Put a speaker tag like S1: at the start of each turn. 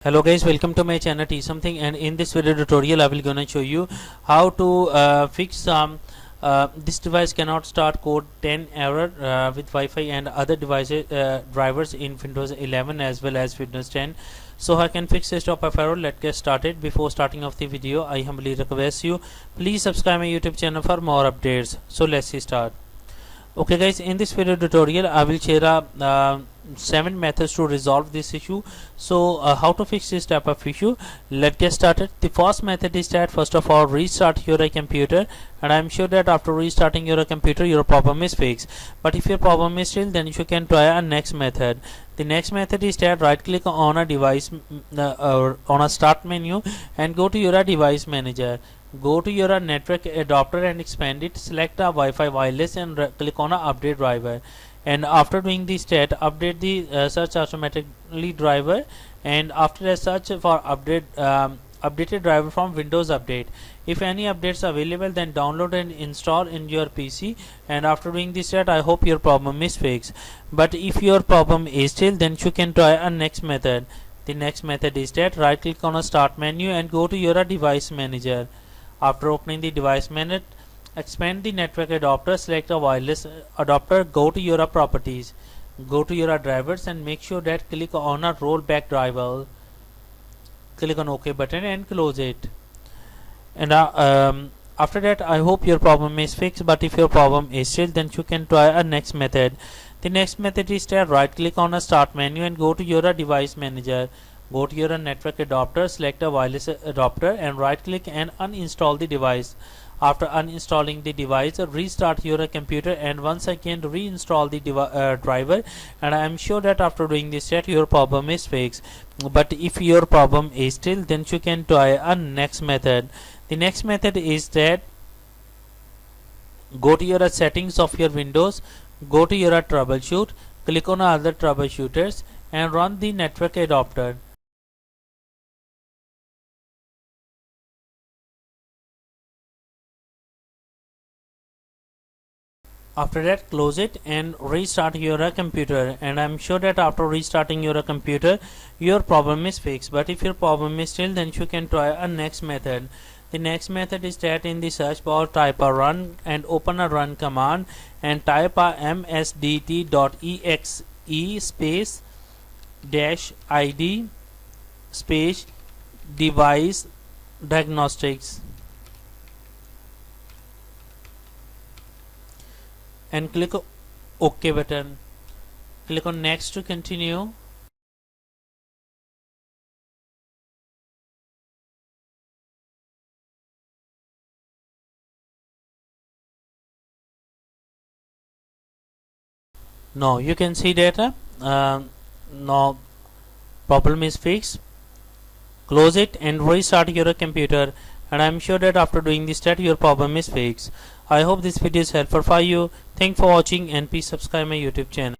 S1: Hello guys, welcome to my channel Teach Something, and in this video tutorial I will gonna show you how to fix this device cannot start code 10 error with Wi-Fi and other devices drivers in Windows 11 as well as Windows 10. So I can fix this type of error. Let's get started. Before starting off the video, I humbly request you please subscribe my YouTube channel for more updates. So let's start. Okay guys, in this video tutorial I will share 7 methods to resolve this issue. So how to fix this type of issue? Let's get started. The first method is that first of all restart your computer, and I'm sure that after restarting your computer your problem is fixed. But if your problem is still, then you can try a next method. The next method is that right click on a device on a start menu and go to your device manager. Go to your network adapter and expand it. Select a Wi-Fi wireless and click on a update driver. And after doing this step, update the search automatically driver, and after a search for updated driver from Windows Update. If any updates available, then download and install in your PC. And after doing this step, I hope your problem is fixed. But if your problem is still, then you can try a next method. The next method is that right click on a start menu and go to your device manager. After opening the device manager, expand the network adapter, select a wireless adapter, go to your properties, go to your drivers and make sure that click on a rollback driver. Click on OK button and close it. And after that, I hope your problem is fixed. But if your problem is still, then you can try a next method. The next method is that right click on a start menu and go to your device manager. Go to your network adapter, select a wireless adapter and right click and uninstall the device. After uninstalling the device, restart your computer and once again reinstall the driver, and I am sure that after doing this step your problem is fixed. But if your problem is still, then you can try a next method. The next method is that go to your settings of your Windows, go to your troubleshoot, click on other troubleshooters and run the network adapter. After that, close it and restart your computer, and I'm sure that after restarting your computer your problem is fixed. But if your problem is still, then you can try a next method. The next method is that in the search bar type a run and open a run command and type a msdt.exe space dash id space device diagnostics and click OK button. Click on next to continue. Now you can see data. Now problem is fixed. Close it and restart your computer, and I am sure that after doing this step your problem is fixed. I hope this video is helpful for you. Thanks for watching and please subscribe my YouTube channel.